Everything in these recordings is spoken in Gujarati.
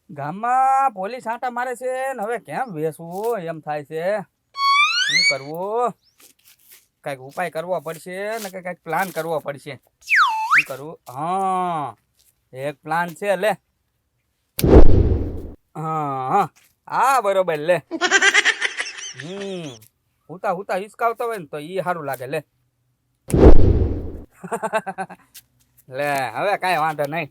ગામમાં પોલીસ આંટા મારે છે ને હવે કેમ બેસવું એમ થાય છે. શું કરવું? કઈક ઉપાય કરવો પડશે ને કઈક પ્લાન કરવો પડશે. શું કરવું? હા, એક પ્લાન છે. લે હા હા બરોબર. લે હુતા હુતા હિસકાવતો હોય ને તો ઈ સારું લાગે. લે લે હવે કાંઈ વાંધો નહીં.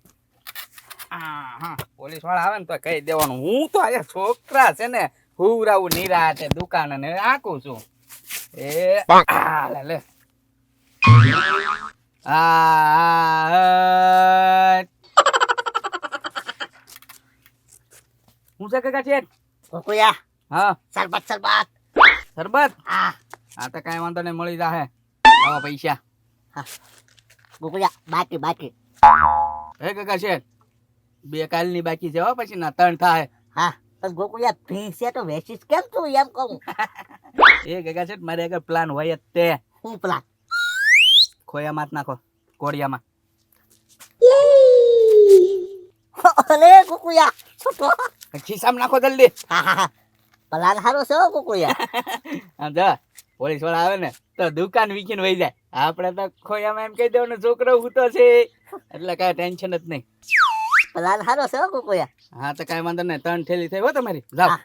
હા, પોલીસ વાળા આવે ને તો કહી દેવાનું હું તો અહીંયા છોકરા છે ને હુરાવું નિરાતે દુકાન ને આકું છું. એ લે હું છે કાકા છે? કોકુયા હા, સરબત સરબત. સરબત. હા હા તો કાંઈ વાંધો નહીં, મળી જાહે આવા પૈસા. કોકુયા બાકી બાકી. હે કાકા છે બે કાલની બાકી છે હો, પછી ના 3 થાય. હા પણ ગોકુયા ભીંસે તો વેચીશ કેમ તું એમ કહું? એ કાકા છે મારે આગળ પ્લાન હોય જ તે. હું પેલા ખોયામાં જ નાખો, કોડિયામાં. અલે ગોકુયા છોટો. ખિસ્સામાં નાખો જલ્દી. પલાન હારો છે હો ગોકુયા. આમ જો પોલીસ વાળા આવે ને તો દુકાન વીકીને વહી જાય. આપણે તો ખોયામાં એમ કહી દેવાનું છોકરો ઉતો છે, એટલે કાંઈ ટેન્શન જ નહીં. પલાન હારો છે હો ગોકુયા. હા તો કાંઈ વાંધો નહીં, 3 થેલી થઈ હો તમારી. જાઓ.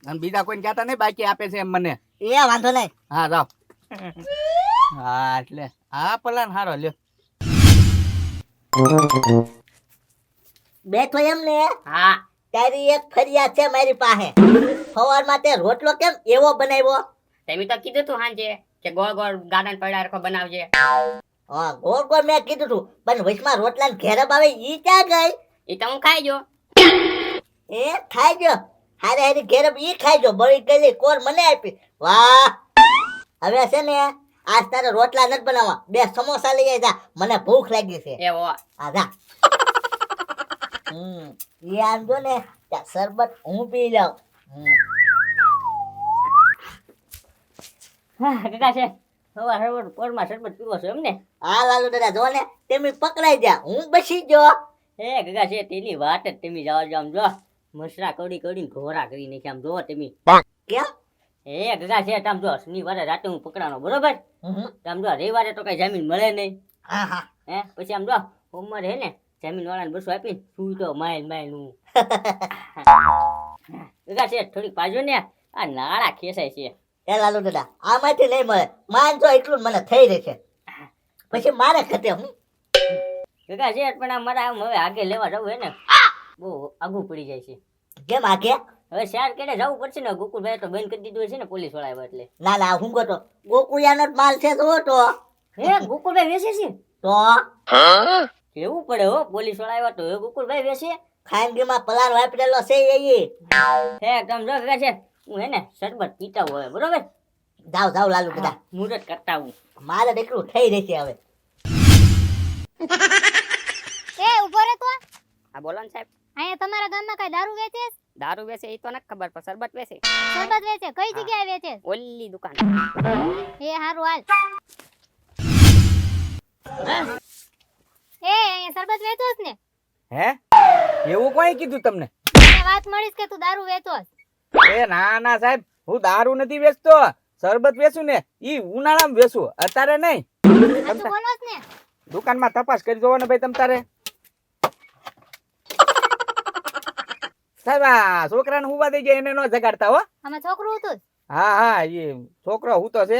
અને બીજા કોઈને કહેતા નહીં, બાકી આપે છે એમ મને. એ વાંધો નહીં. હા જાઓ. હા એટલે આ પ્લાન હારો લ્યો. બેઠો એમ ને? હા તારી એક ફરિયાદ છે મારી પાસે. સવારમાં તે રોટલો કેમ એવો બનાવ્યો? તમે તો કીધું તું હાંજે કે ગોળ ગોળ ગાર્ડન પડ્યા રાખો બનાવજે. હા ગોળ ગોળ મેં કીધું તું, પણ વચમાં રોટલા ને ઘેરબ આવે ઈ ક્યાં ગઈ? એ તો હું ખાઈ જો. એ ખાઈ જો. હારે હારે ઘેરબ ઈ ખાઈ જો. બળી ગયેલી કોર મને આપી. વાહ, હવે છે ને આજ તારે રોટલા નથી બનાવવા, 2 સમોસા લઈ આવી જા, મને ભૂખ લાગી છે. એવો આ જા. ઈ આમ જો ને ત્યાં શરબત હું પી જાઉં. કાકા છે સવાર સવાર પોરમાં શરબત પીવો છો એમ ને? હા લાલુ દાદા જો ને તેમી પકડાઈ જા, હું બસી જો. એ કાકા છે તેની વાત જ તમે જાવ આમ જો મસરા કડી કડીને ઘોરા કરી નાખી આમ જો તમે. કેમ? એ કાકા છે આમ જો શનિવારે રાતે હું પકડાનો બરોબર. આમ જો રવિવારે તો કઈ જામીન મળે નહીં. હા હા. હે પછી આમ જો સોમવારે હે ને જામીન વાળાને બસો આપીને તું તો માઇલ માઇલ હું. કાકા છે થોડીક પાજો ને આ નાળા ખેસાય છે. એ લાલુ દાદા આમાંથી નહીં મળે, માનજો એટલું મને થઈ રહે છે, પછી મારે ખતે હું. કાકા છે પણ આ મારા આમ હવે આગે લેવા જવું હે ને બહુ આઘું પડી જાય છે. કેમ આગે? હવે શહેર કેડે જવું પડશે ને, ગોકુલભાઈ તો બંધ કરી દીધું છે ને પોલીસ વાળા એટલે. ના ના હું ગોતો ગોકુળિયાનો જ માલ છે તો તો. હે ગોકુલભાઈ વેચે છે? તો કેવું પડે હો, પોલીસ વાળા આવ્યા તો હે ગોકુલભાઈ વેચે. ખાનગીમાં પલાર વાપરેલો છે એ. હે તમ જો કાકા છે હું હે ને શરબત પીતા હોય બરોબર. જાવ જાવ લાલુ દાદા, મુહૂર્ત કરતા હું. મારે તો એટલું થઈ રહેશે હવે. એ ઉભો રે તો. હા બોલો ને સાહેબ. અહીંયા તમારા ગામમાં કઈ દારૂ વેચે છે? દારૂ વેચે એ તો નથી ખબર પણ શરબત વેચે. શરબત વેચે? કઈ જગ્યાએ વેચે છે? ઓલી દુકાન. એ હારું હાલ. એ અહીંયા શરબત વેચો છે ને? હે એવું કોઈ કીધું તમને? મને વાત મળી છે કે તું દારૂ વેચો છે. એ ના ના સાહેબ, હું દારૂ નથી વેચતો, શરબત વેચું ને ઈ ઉનાળામાં વેચું, અત્યારે નહીં. સાચું બોલો છે ને? દુકાનમાં તપાસ કરી જોવો ને ભાઈ તમ તારે. સાહેબ આ છોકરાને હુવા દઈ જાય એને ન જગાડતા હો. આમાં છોકરું હતું જ. હા હા એ છોકરો હું તો છે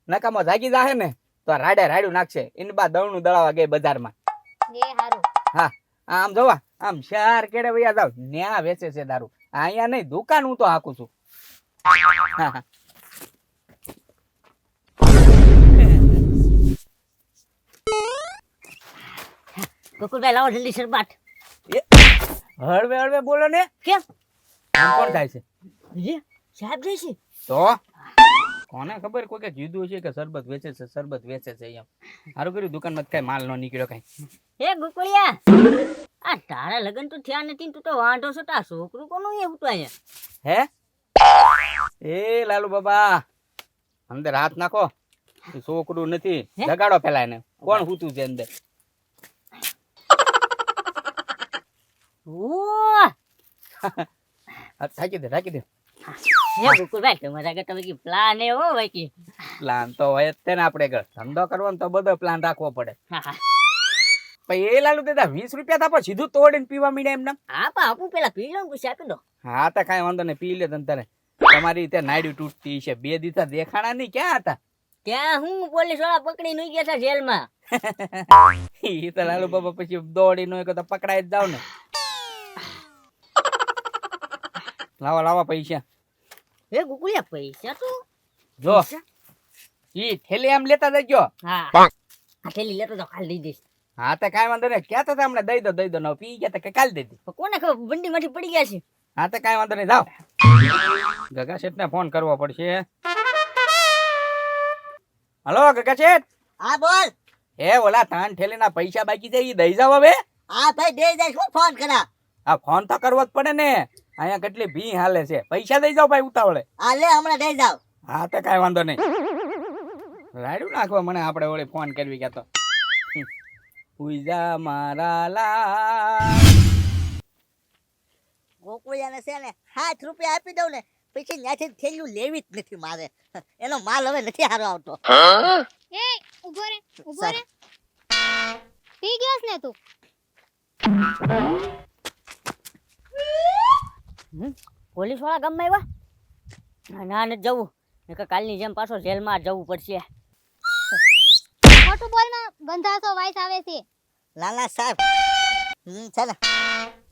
નકામો જાગી જાહે ને તો રાડે રાડ્યું નાખશે. એની બા દવનું દળાવા ગઈ બજારમાં. એ હારું. હા આમ જોવા આમ શહેર કેડે વયા જાવ ન્યા વેચે છે દારૂ, અહીંયા નહીં, દુકાન હું તો હાકું છું. હા હા ગોકુલભાઈ લાવો જલ્દી શરબત. હળવે હળવે બોલો ને. કેમ? આમ કોણ થાય છે? જી સાહેબ જાય છે. તો કોને ખબર, કોઈ કે કીધું છે કે શરબત વેચે છે, શરબત વેચે છે એમ. સારું કર્યું દુકાનમાં કઈ માલ નો નીકળ્યો કઈ. હે ગોકુળિયા આ તારા લગન તો થયા નથી તું તો વાંઢો છો, તાર છોકરું કોનું એ ઉઠવા અહીંયા? હે એ લાલુ બાબા અંદર હાથ નાખો, છોકરું નથી, જગાડો પેલા એને. કોણ હૂતું છે અંદર? ઓહ રાખી દે હે ગોકુલભાઈ તમારા આગળ તમે કી પ્લાન એ હો ભાઈ કી પ્લાન તો હોય જ તે ને આપણે ઘર ધંધો કરવાનો તો બધો પ્લાન રાખવો પડે હા હા પછી એ લાલુ દેતા 20 રૂપિયા થાપો સીધું તોડીને પીવા મીડ્યા એમને હા પણ આપું પેલા પી લઉં પછી આપી દો હા તો કાંઈ વાંધો નહીં પી લે તને તારે તમારી રીતે નાડ્યું તૂટતી છે 2 દિવસ દેખાણા નહીં ક્યાં હતા ત્યાં હું પોલીસ વાળા પકડી નઈ ગયા હતા જેલમાં ઈ તો લાલુ બાબા પછી દોડી નો તો પકડાઈ જ જાવ ને લાવા પૈસા હે ગોકુલિયા પૈસા તો જો ઈ થેલી આમ લેતા જજો હા આ થેલી લેતો તો ખાલી દઈ દઈશ હા તો કાંઈ વાંધો નહીં ક્યાં તો હમણાં દઈ દો ન પી ગયા તો કે કાલ દઈ દી પણ કોને ખબર બંડી માંથી પડી ગયા છે હા તો કાંઈ વાંધો નહીં જાઓ ગગા શેઠ ને ફોન કરવો પડશે હલો ગગા શેઠ હા બોલ. એ ઓલા તાન થેલીના પૈસા બાકી છે ઈ દઈ જાવ હવે હા ભાઈ દઈ દઈશ, હું ફોન કરા. આ ફોન તો કરવો જ પડે ને અહીંયા કેટલી ભી હાલે છે પૈસા દઈ જાવ ભાઈ ઉતાવળે હા લે હમણાં દઈ જાવ. હા તો કાંઈ વાંધો નહીં રાડ્યું નાખવા મને આપણે ઓલી ફોન કરવી ગયા તો ઉઈજા મારા લાલ ગોકુળિયાને છે ને 7 રૂપિયા આપી દઉં ને પછી ત્યાંથી થેલીઓ લેવી જ નથી મારે. એનો માલ હવે નથી હારો આવતો. એ ઉભો રે પી ગયો છે ને તું? પોલીસ વાળા ગામમાં આવ્યા ના નથી જવું નકર કાલની જેમ પાછો જેલમાં જવું પડશે ખોટું બોલમાં બંધાતો વાઇસ આવે છે. નાના સાહેબ છે ને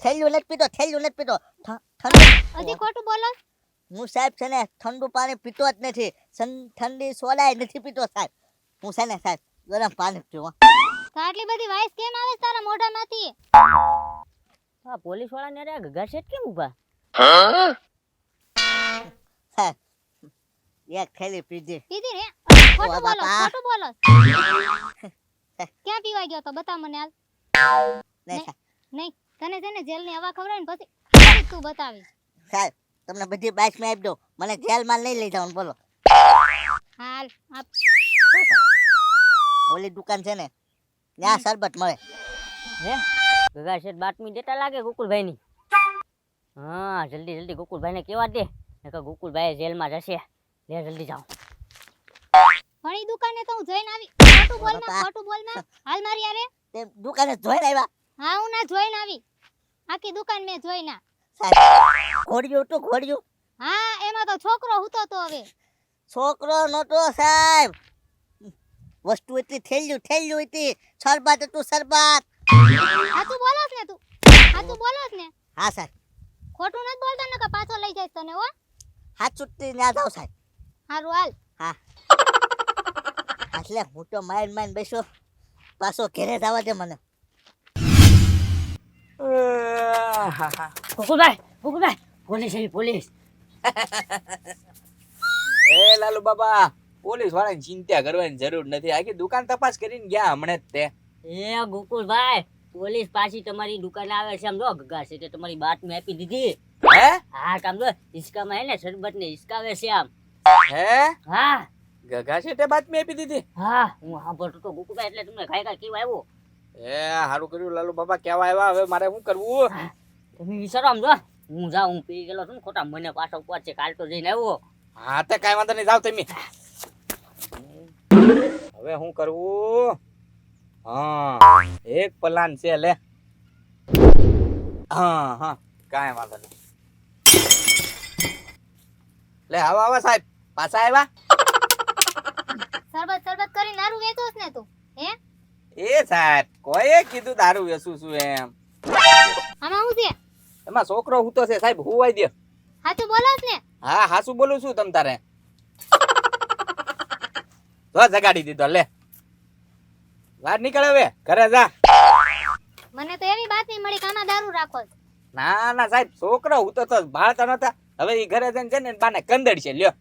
થેલીઓ નથી પીતો, થેલીઓ નથી પીતો. ઠંડુ હજી ખોટું બોલો છો? હું સાહેબ છે ને ઠંડુ પાણી પીતો જ નથી. ઠંડી સોડાય નથી પીતો સાહેબ. હું છે ને સાહેબ ગરમ પાણી પીવું. તો આટલી બધી વાઇસ કેમ આવે છે તારા મોઢામાંથી? આ પોલીસ વાળા ને ગગા શેઠ કેમ ઉભા સાહેબ એક થેલી પીધી. પીધી ને ખોટું બોલો બાપા. ખોટું બોલો. ક્યાં પીવા ગયો તો બતા મને હાલ. નહીં સાહેબ, નહીં તને છે ને જેલની હવા ખવડાવે ને પછી તું બતાવીશ. સાહેબ તમને બધી બાઇકમાં આપી દઉં, મને જેલમાં નહીં લઈ જવાનું. બોલો હાલ આપ. ઓલી દુકાન છે ને ત્યાં શરબત મળે. હે ગગા શેઠ બાતમી દેતા લાગે ગોકુલભાઈ ની હા જલ્દી જલ્દી ગોકુલભાઈ ને કેવા દે નકર ગોકુલભાઈ જેલમાં જશે લે જલ્દી જાઓ ઘણી દુકાને તો હું જોઈને આવી. ખોટું બોલમાં બાપા. ખોટું બોલમાં હાલ મારી યારે. તે દુકાને જોઈને આવ્યા. હા હું ના જોઈને આવી. આખી દુકાન મેં જોઈ ના. સાહેબ ઘોડિયું તો ઘોડિયું. હા એમાં તો છોકરો હૂતો તો હવે. છોકરો નતો સાહેબ, વસ્તુ એટલી થેલ્યું થેલ્યું હતી. શરબત હતું શરબત. હા તું બોલો ને તું. હા તું બોલો ને. હા સાહેબ ખોટું નથી બોલતો ને કે પાછો લઈ જાય તને હો. હાથ ચૂંટતી ના જાવ સાહેબ. હારું હાલ. હા એટલે હું તો માઇન્ડ માઇન્ડ બેસો, પાછો ઘેરે જવા દે મને. ગોકુલભાઈ પોલીસ આવી પોલીસ એ લાલુ બાબા પોલીસ વાળાની ચિંતા કરવાની જરૂર નથી આખી દુકાન તપાસ કરીને ગયા હમણે જ તે એ ગોકુલભાઈ પોલીસ પાછી તમારી દુકાને આવે છે સમજો ગગા છે તમારી બાતમી આપી દીધી હે હા સમજો હિસકામાં હે ને શરબત ને હિસકાવે છે આમ હે હા ગગા શેઠે બાતમી આપી દીધી હા હું સાંભળતો તો ગોકુલભાઈ એટલે તમને ખાઈ કેવા આવ્યો એ સારું કર્યું લાલુ બાબા કેવા આવ્યા હવે મારે શું કરવું તમે વિચારો સમજો હું જાઉં હું પી ગયેલો છું ને ખોટા મને પાછો ઉપર છે કાલ તો જઈને આવ્યો હા તો કાંઈ વાંધો નહીં જાવ તમે હવે શું કરવું હા એક પ્લાન છે લે હા કાંઈ વાંધો નહીં લે આવા સાહેબ પાછા આવ્યા સરબત કરી નારું વેચોસ ને તું હે? એ સાહેબ કોઈએ કીધું દારૂ વેચું છું એમ આમાં હું છે? એમાં છોકરો હૂતો છે સાહેબ હુવાઈ દે સાચું બોલો ને? હા હાસુ બોલું છું તમ તારે તો જગાડી દીધો લે વાર નીકળ હવે ઘરે જા મને તો એવી બાતમી મળી કે આમાં દારૂ રાખો છો. ના ના સાહેબ છોકરો હૂતો તો ભાળતા નતા હવે ઈ ઘરે જઈને છે ને બાને કંદડ છે લ્યો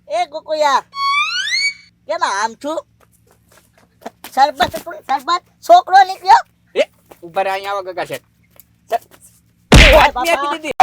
એ ગોકુયા કેમ આમ છું? શરબત હતું ને શરબત. છોકરો નીકળ્યો. એ ઉપર અહીંયા આવો ગગા છે બાપા. આપી દીધી